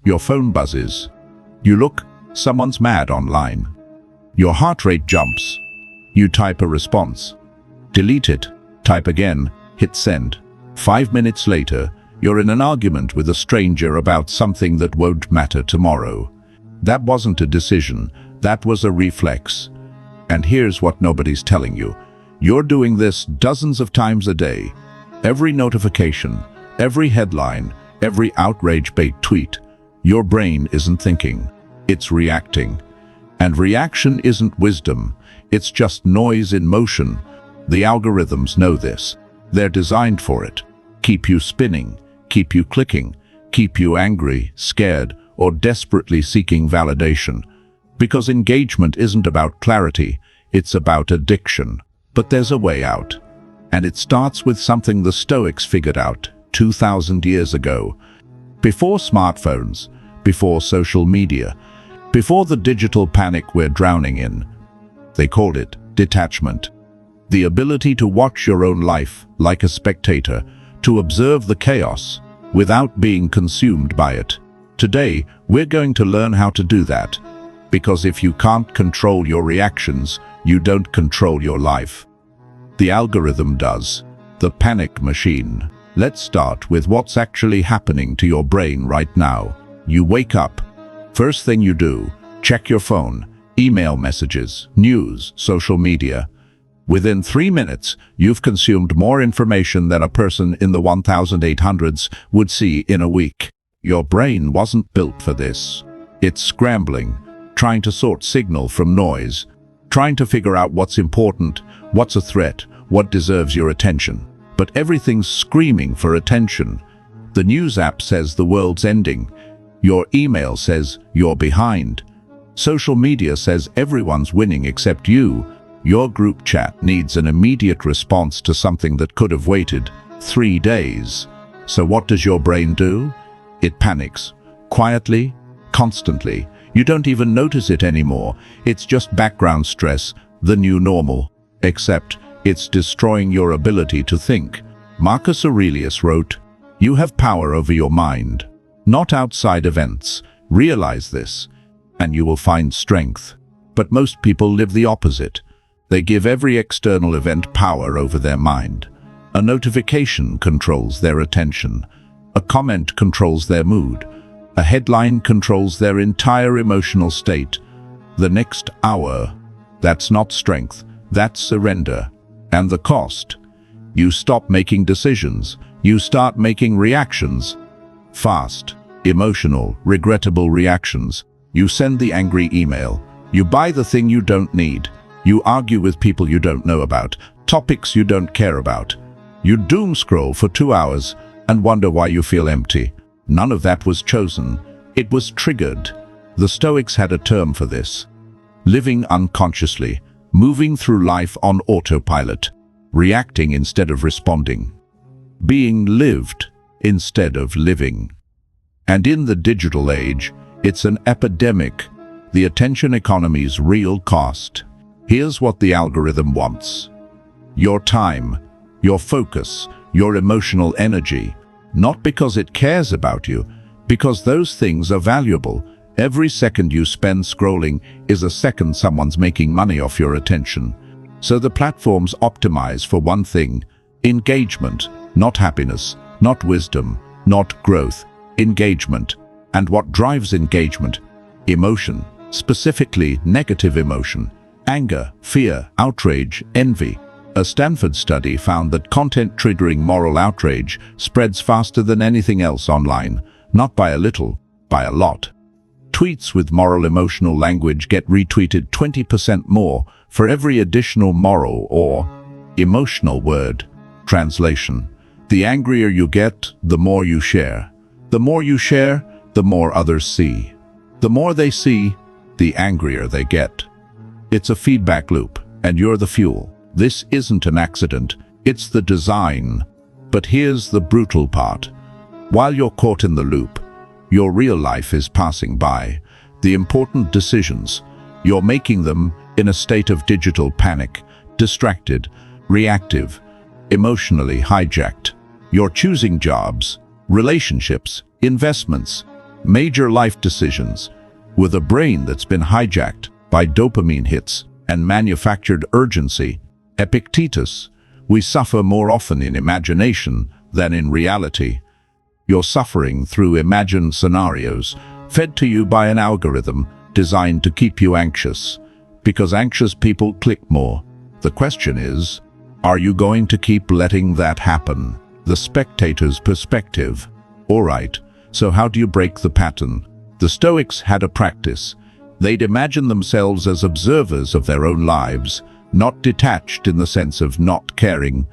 Your phone buzzes. You look, someone's mad online. Your heart rate jumps. You type a response. Delete it, type again, hit send. 5 minutes later, you're in an argument with a stranger about something that won't matter tomorrow. That wasn't a decision, that was a reflex. And here's what nobody's telling you. You're doing this dozens of times a day. Every notification, every headline, every outrage bait tweet. Your brain isn't thinking, it's reacting. And reaction isn't wisdom, it's just noise in motion. The algorithms know this. They're designed for it. Keep you spinning, keep you clicking, keep you angry, scared, or desperately seeking validation. Because engagement isn't about clarity, it's about addiction. But there's a way out. And it starts with something the Stoics figured out 2,000 years ago. Before smartphones, before social media, before the digital panic we're drowning in. They called it detachment. The ability to watch your own life like a spectator, to observe the chaos without being consumed by it. Today, we're going to learn how to do that. Because if you can't control your reactions, you don't control your life. The algorithm does. The panic machine. Let's start with what's actually happening to your brain right now. You wake up. First thing you do, check your phone, email messages, news, social media. Within 3 minutes, you've consumed more information than a person in the 1800s would see in a week. Your brain wasn't built for this. It's scrambling, trying to sort signal from noise, trying to figure out what's important, what's a threat, what deserves your attention. But everything's screaming for attention. The news app says the world's ending. Your email says you're behind. Social media says everyone's winning except you. Your group chat needs an immediate response to something that could have waited 3 days. So what does your brain do? It panics. Quietly, constantly. You don't even notice it anymore. It's just background stress, the new normal. Except it's destroying your ability to think. Marcus Aurelius wrote, "You have power over your mind, not outside events. Realize this, and you will find strength." But most people live the opposite. They give every external event power over their mind. A notification controls their attention. A comment controls their mood. A headline controls their entire emotional state. The next hour, that's not strength, that's surrender. And the cost? You stop making decisions. You start making reactions. Fast, emotional, regrettable reactions. You send the angry email. You buy the thing you don't need. You argue with people you don't know about, topics you don't care about. You doom scroll for 2 hours and wonder why you feel empty. None of that was chosen. It was triggered. The Stoics had a term for this. Living unconsciously, moving through life on autopilot, reacting instead of responding. Being lived instead of living. And in the digital age, it's an epidemic. The attention economy's real cost. Here's what the algorithm wants. Your time, your focus, your emotional energy. Not because it cares about you, because those things are valuable. Every second you spend scrolling is a second someone's making money off your attention. So the platforms optimize for one thing: engagement, not happiness, not wisdom, not growth, engagement. And what drives engagement? Emotion, specifically negative emotion. Anger, fear, outrage, envy. A Stanford study found that content triggering moral outrage spreads faster than anything else online, not by a little, by a lot. Tweets with moral emotional language get retweeted 20% more for every additional moral or emotional word. Translation: the angrier you get, the more you share. The more you share, the more others see. The more they see, the angrier they get. It's a feedback loop, and you're the fuel. This isn't an accident, it's the design. But here's the brutal part. While you're caught in the loop, your real life is passing by. The important decisions, you're making them in a state of digital panic, distracted, reactive, emotionally hijacked. You're choosing jobs, relationships, investments, major life decisions, with a brain that's been hijacked by dopamine hits and manufactured urgency. Epictetus, we suffer more often in imagination than in reality. You're suffering through imagined scenarios, fed to you by an algorithm designed to keep you anxious, because anxious people click more. The question is, are you going to keep letting that happen? The spectator's perspective. All right, so how do you break the pattern? The Stoics had a practice. They'd imagine themselves as observers of their own lives, not detached in the sense of not caring,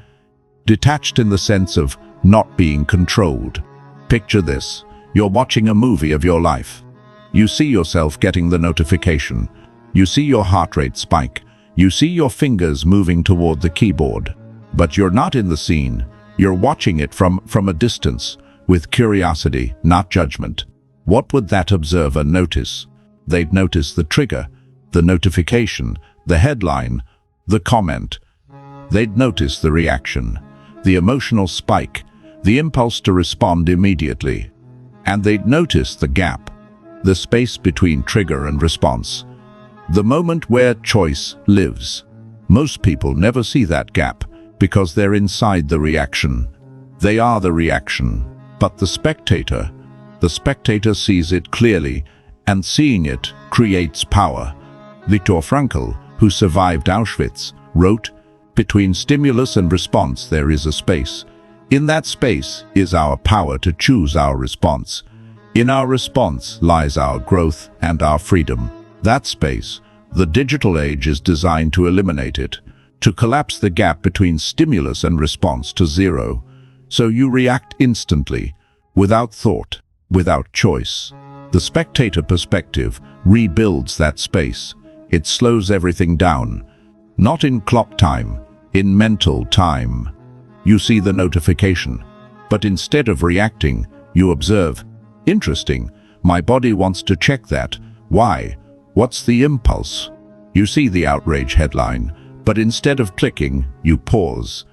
detached in the sense of not being controlled. Picture this. You're watching a movie of your life. You see yourself getting the notification. You see your heart rate spike. You see your fingers moving toward the keyboard. But you're not in the scene. You're watching it from a distance, with curiosity, not judgment. What would that observer notice? They'd notice the trigger, the notification, the headline, the comment. They'd notice the reaction, the emotional spike, the impulse to respond immediately. And they'd notice the gap, the space between trigger and response, the moment where choice lives. Most people never see that gap because they're inside the reaction. They are the reaction. But the spectator sees it clearly, and seeing it creates power. Viktor Frankl, who survived Auschwitz, wrote, "Between stimulus and response there is a space. In that space is our power to choose our response. In our response lies our growth and our freedom." That space, the digital age is designed to eliminate it, to collapse the gap between stimulus and response to zero. So you react instantly, without thought, without choice. The spectator perspective rebuilds that space. It slows everything down, not in clock time, in mental time. You see the notification, but instead of reacting, you observe. Interesting, my body wants to check that. Why? What's the impulse? You see the outrage headline, but instead of clicking, you pause.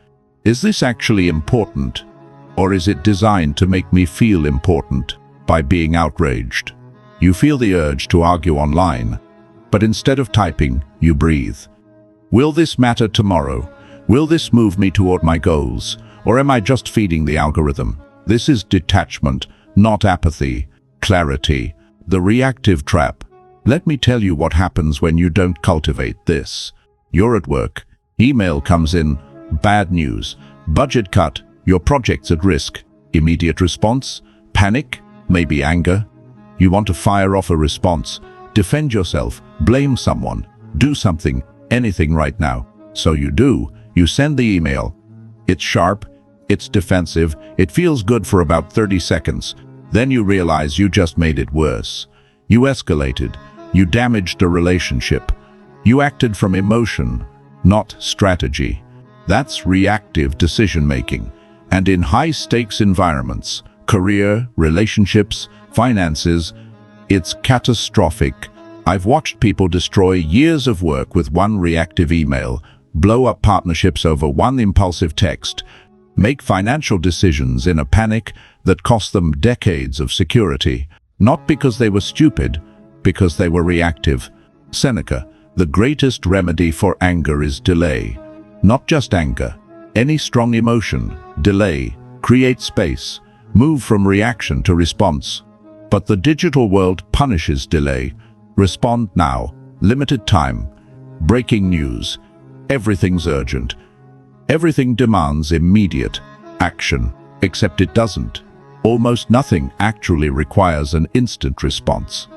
Is this actually important? Or is it designed to make me feel important by being outraged? You feel the urge to argue online, but instead of typing, you breathe. Will this matter tomorrow? Will this move me toward my goals? Or am I just feeding the algorithm? This is detachment, not apathy. Clarity. The reactive trap. Let me tell you what happens when you don't cultivate this. You're at work. Email comes in. Bad news. Budget cut. Your project's at risk. Immediate response? Panic? Maybe anger? You want to fire off a response. Defend yourself. Blame someone. Do something. Anything right now. So you do. You send the email. It's sharp. It's defensive. It feels good for about 30 seconds. Then you realize you just made it worse. You escalated. You damaged a relationship. You acted from emotion, not strategy. That's reactive decision-making. And in high-stakes environments, career, relationships, finances, it's catastrophic. I've watched people destroy years of work with one reactive email, blow up partnerships over one impulsive text, make financial decisions in a panic that cost them decades of security, not because they were stupid, because they were reactive. Seneca, the greatest remedy for anger is delay. Not just anger. Any strong emotion, delay, create space, move from reaction to response. But the digital world punishes delay. Respond now, limited time, breaking news. Everything's urgent. Everything demands immediate action, except it doesn't. Almost nothing actually requires an instant response.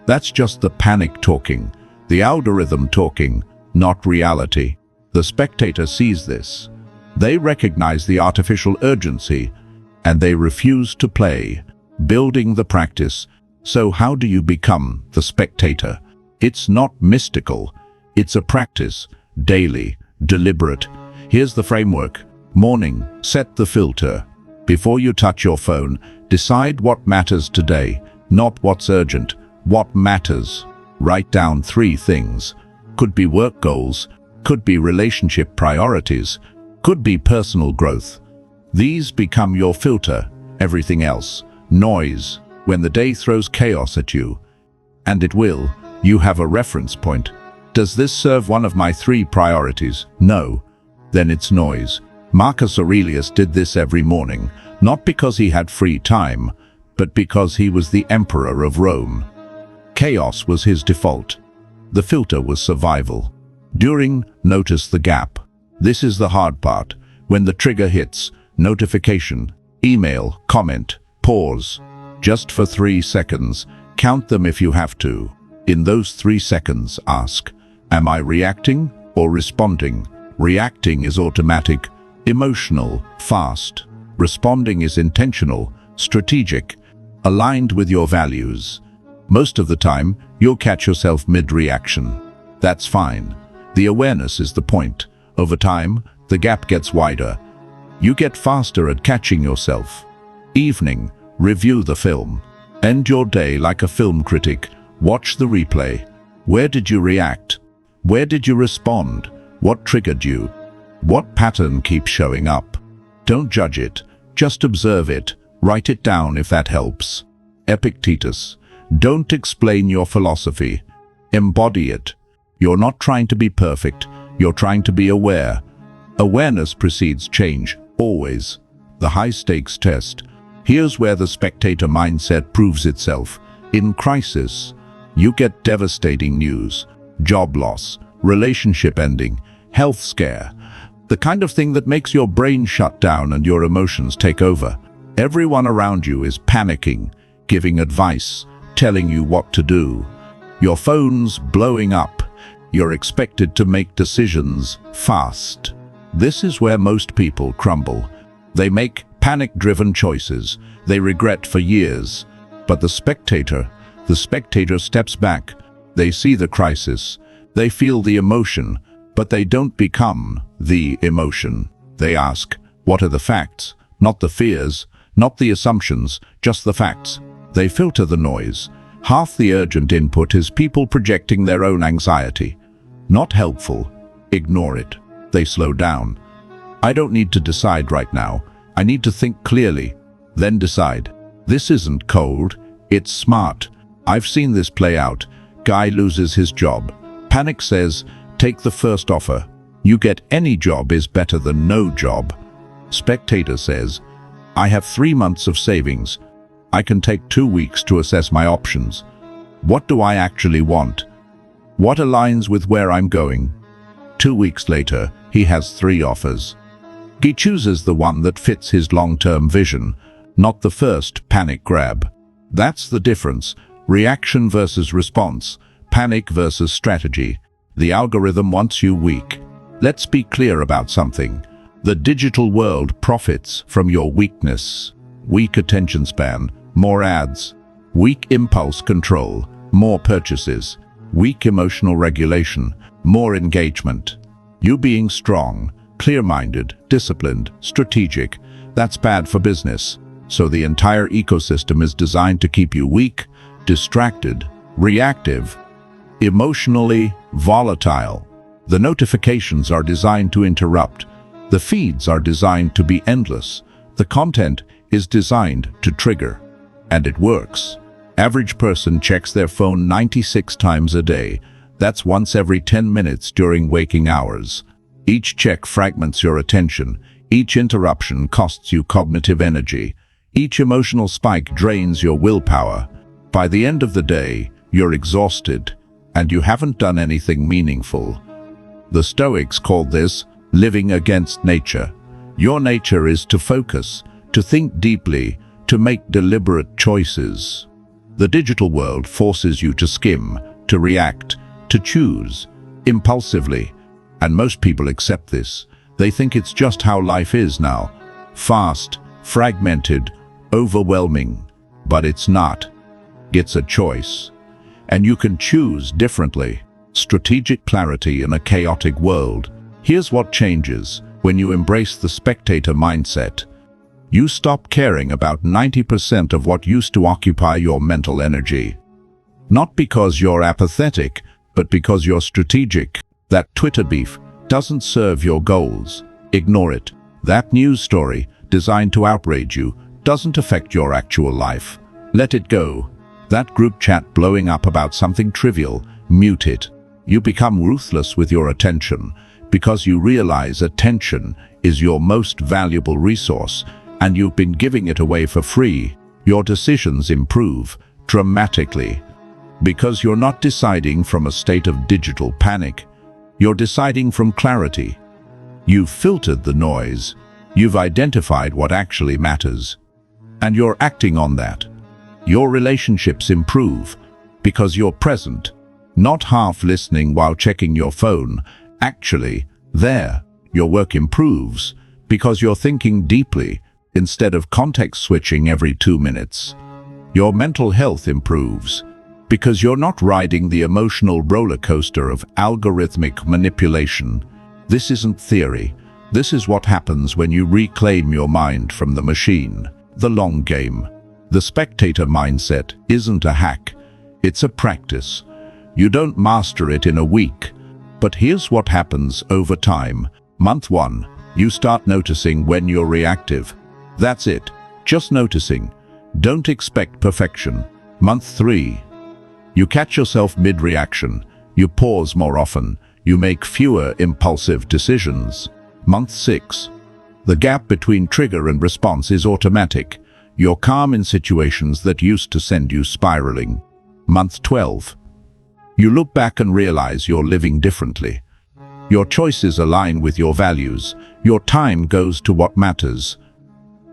That's just the panic talking, the algorithm talking, not reality. The spectator sees this. They recognize the artificial urgency, and they refuse to play, building the practice. So how do you become the spectator? It's not mystical. It's a practice, daily, deliberate. Here's the framework. Morning, set the filter. Before you touch your phone, decide what matters today, not what's urgent, what matters. Write down 3 things. Could be work goals, could be relationship priorities, could be personal growth. These become your filter. Everything else, noise, When the day throws chaos at you, and it will, you have a reference point. Does this serve one of my 3 priorities? No. Then it's noise. Marcus Aurelius did this every morning, not because he had free time, but because he was the emperor of Rome. Chaos was his default. The filter was survival. Notice the gap. This is the hard part. When the trigger hits, notification, email, comment, pause. Just for 3 seconds. Count them if you have to. In those 3 seconds, ask, am I reacting or responding? Reacting is automatic, emotional, fast. Responding is intentional, strategic, aligned with your values. Most of the time, you'll catch yourself mid-reaction. That's fine. The awareness is the point. Over time, the gap gets wider. You get faster at catching yourself. Evening, review the film. End your day like a film critic. Watch the replay. Where did you react? Where did you respond? What triggered you? What pattern keeps showing up? Don't judge it. Just observe it. Write it down if that helps. Epictetus. Don't explain your philosophy. Embody it. You're not trying to be perfect. You're trying to be aware. Awareness precedes change, always. The high-stakes test. Here's where the spectator mindset proves itself. In crisis, you get devastating news. Job loss, relationship ending, health scare. The kind of thing that makes your brain shut down and your emotions take over. Everyone around you is panicking, giving advice, telling you what to do. Your phone's blowing up. You're expected to make decisions fast. This is where most people crumble. They make panic-driven choices they regret for years. But the spectator steps back. They see the crisis. They feel the emotion, but they don't become the emotion. They ask, what are the facts? Not the fears, not the assumptions, just the facts. They filter the noise. Half the urgent input is people projecting their own anxiety. Not helpful. Ignore it. They slow down. I don't need to decide right now. I need to think clearly. Then decide. This isn't cold. It's smart. I've seen this play out. Guy loses his job. Panic says, take the first offer. You get any job is better than no job. Spectator says, I have 3 months of savings. I can take 2 weeks to assess my options. What do I actually want? What aligns with where I'm going? 2 weeks later, he has 3 offers. He chooses the one that fits his long-term vision, not the first panic grab. That's the difference. Reaction versus response. Panic versus strategy. The algorithm wants you weak. Let's be clear about something. The digital world profits from your weakness. Weak attention span, more ads. Weak impulse control, more purchases. Weak emotional regulation, more engagement. You being strong, clear-minded, disciplined, strategic, that's bad for business. So the entire ecosystem is designed to keep you weak, distracted, reactive, emotionally volatile. The notifications are designed to interrupt. The feeds are designed to be endless. The content is designed to trigger. And it works. Average person checks their phone 96 times a day. That's once every 10 minutes during waking hours. Each check fragments your attention. Each interruption costs you cognitive energy. Each emotional spike drains your willpower. By the end of the day, you're exhausted, and you haven't done anything meaningful. The Stoics called this living against nature. Your nature is to focus, to think deeply, to make deliberate choices. The digital world forces you to skim, to react, to choose, impulsively. And most people accept this. They think it's just how life is now. Fast, fragmented, overwhelming. But it's not. It's a choice. And you can choose differently. Strategic clarity in a chaotic world. Here's what changes when you embrace the spectator mindset. You stop caring about 90% of what used to occupy your mental energy. Not because you're apathetic, but because you're strategic. That Twitter beef doesn't serve your goals. Ignore it. That news story, designed to outrage you, doesn't affect your actual life. Let it go. That group chat blowing up about something trivial, mute it. You become ruthless with your attention because you realize attention is your most valuable resource and you've been giving it away for free. Your decisions improve dramatically because you're not deciding from a state of digital panic. You're deciding from clarity. You've filtered the noise. You've identified what actually matters. And you're acting on that. Your relationships improve because you're present, not half listening while checking your phone. Actually, there, your work improves because you're thinking deeply instead of context switching every 2 minutes. Your mental health improves because you're not riding the emotional roller coaster of algorithmic manipulation. This isn't theory. This is what happens when you reclaim your mind from the machine. The long game. The spectator mindset isn't a hack. It's a practice. You don't master it in a week. But here's what happens over time. Month 1, you start noticing when you're reactive. That's it. Just noticing. Don't expect perfection. Month 3, you catch yourself mid-reaction. You pause more often. You make fewer impulsive decisions. Month 6, the gap between trigger and response is automatic. You're calm in situations that used to send you spiraling. Month 12, you look back and realize you're living differently. Your choices align with your values. Your time goes to what matters.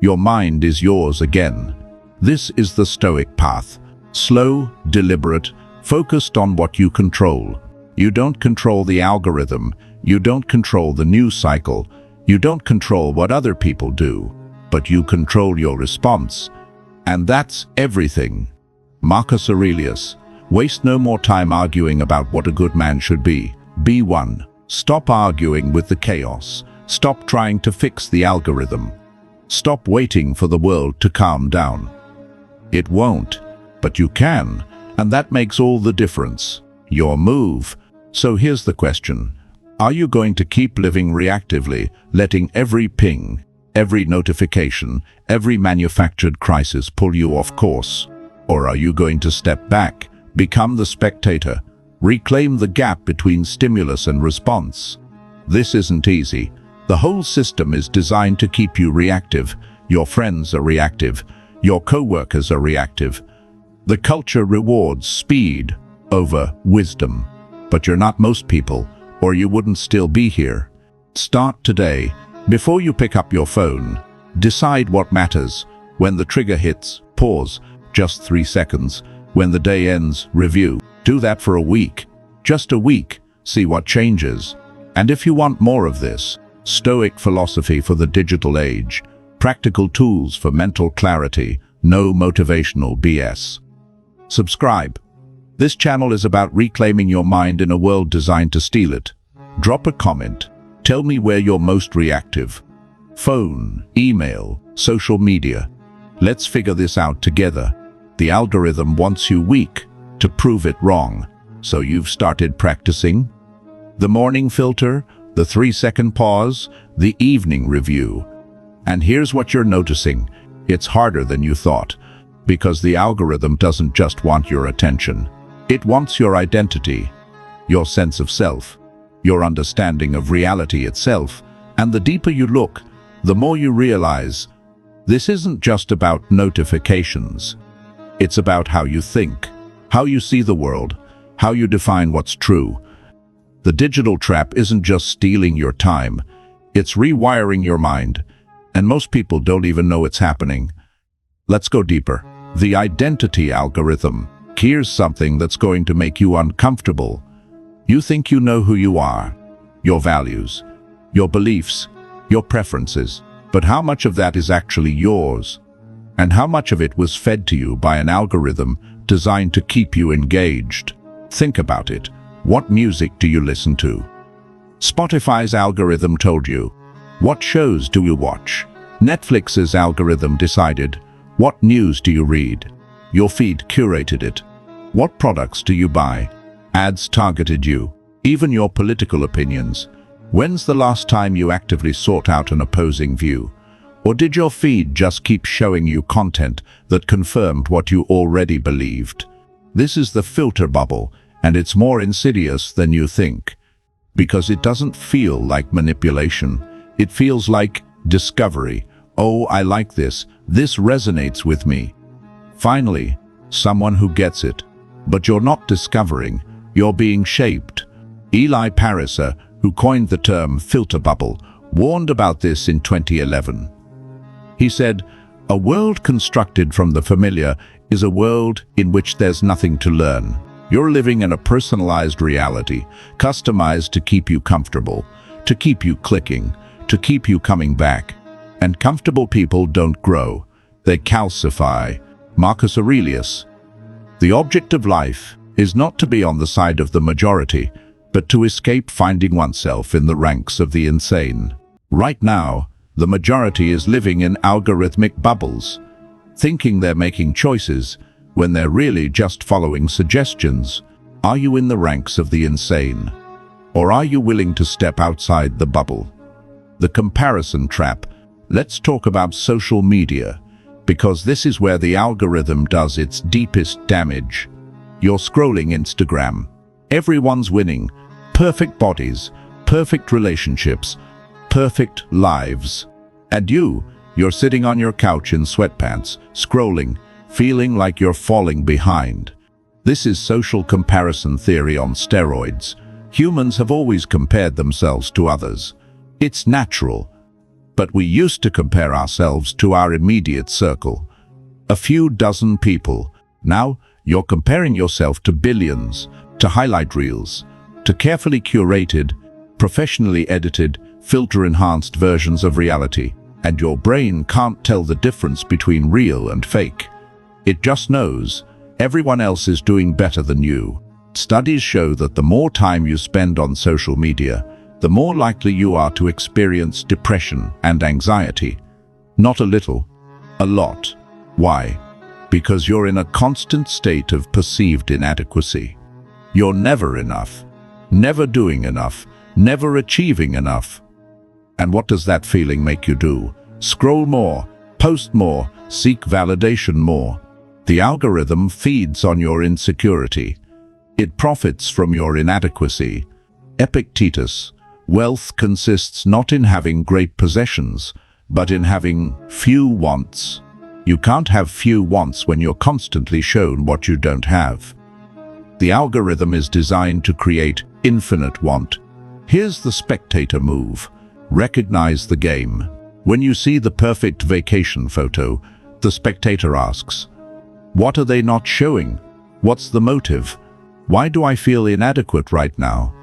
Your mind is yours again. This is the Stoic path. Slow, deliberate, focused on what you control. You don't control the algorithm. You don't control the news cycle. You don't control what other people do. But you control your response. And that's everything. Marcus Aurelius. Waste no more time arguing about what a good man should be. Be one. Stop arguing with the chaos. Stop trying to fix the algorithm. Stop waiting for the world to calm down. It won't, but you can, and that makes all the difference. Your move. So here's the question. Are you going to keep living reactively, letting every ping, every notification, every manufactured crisis pull you off course? Or are you going to step back, become the spectator, reclaim the gap between stimulus and response? This isn't easy. The whole system is designed to keep you reactive. Your friends are reactive. Your co-workers are reactive. The culture rewards speed over wisdom. But you're not most people, or you wouldn't still be here. Start today. Before you pick up your phone, decide what matters. When the trigger hits, pause, just 3 seconds. When the day ends, review. Do that for a week. Just a week. See what changes. And if you want more of this, Stoic philosophy for the digital age, practical tools for mental clarity, no motivational BS. Subscribe. This channel is about reclaiming your mind in a world designed to steal it. Drop a comment. Tell me where you're most reactive. Phone, email, social media. Let's figure this out together. The algorithm wants you weak to prove it wrong. So you've started practicing? The morning filter, the 3-second pause, the evening review. And here's what you're noticing. It's harder than you thought, because the algorithm doesn't just want your attention. It wants your identity, your sense of self, your understanding of reality itself. And the deeper you look, the more you realize this isn't just about notifications. It's about how you think, how you see the world, how you define what's true. The digital trap isn't just stealing your time, it's rewiring your mind. And most people don't even know it's happening. Let's go deeper. The identity algorithm. Here's something that's going to make you uncomfortable. You think you know who you are, your values, your beliefs, your preferences. But how much of that is actually yours? And how much of it was fed to you by an algorithm designed to keep you engaged? Think about it. What music do you listen to? Spotify's algorithm told you. What shows do you watch? Netflix's algorithm decided. What news do you read? Your feed curated it. What products do you buy? Ads targeted you. Even your political opinions. When's the last time you actively sought out an opposing view? Or did your feed just keep showing you content that confirmed what you already believed? This is the filter bubble, and it's more insidious than you think. Because it doesn't feel like manipulation. It feels like discovery. Oh, I like this. This resonates with me. Finally, someone who gets it. But you're not discovering. You're being shaped. Eli Pariser, who coined the term filter bubble, warned about this in 2011. He said, "A world constructed from the familiar is a world in which there's nothing to learn. You're living in a personalized reality, customized to keep you comfortable, to keep you clicking, to keep you coming back. And comfortable people don't grow. They calcify." Marcus Aurelius. The object of life is not to be on the side of the majority, but to escape finding oneself in the ranks of the insane. Right now, the majority is living in algorithmic bubbles, thinking they're making choices when they're really just following suggestions. Are you in the ranks of the insane? Or are you willing to step outside the bubble? The comparison trap. Let's talk about social media, because this is where the algorithm does its deepest damage. You're scrolling Instagram. Everyone's winning. Perfect bodies, perfect relationships, perfect lives. And you're sitting on your couch in sweatpants, scrolling, feeling like you're falling behind. This is social comparison theory on steroids. Humans have always compared themselves to others. It's natural. But we used to compare ourselves to our immediate circle. A few dozen people. Now, you're comparing yourself to billions, to highlight reels, to carefully curated, professionally edited, filter-enhanced versions of reality. And your brain can't tell the difference between real and fake. It just knows everyone else is doing better than you. Studies show that the more time you spend on social media, the more likely you are to experience depression and anxiety. Not a little, a lot. Why? Because you're in a constant state of perceived inadequacy. You're never enough, never doing enough, never achieving enough. And what does that feeling make you do? Scroll more, post more, seek validation more. The algorithm feeds on your insecurity. It profits from your inadequacy. Epictetus. Wealth consists not in having great possessions, but in having few wants. You can't have few wants when you're constantly shown what you don't have. The algorithm is designed to create infinite want. Here's the spectator move. Recognize the game. When you see the perfect vacation photo, the spectator asks, "What are they not showing? What's the motive? Why do I feel inadequate right now?"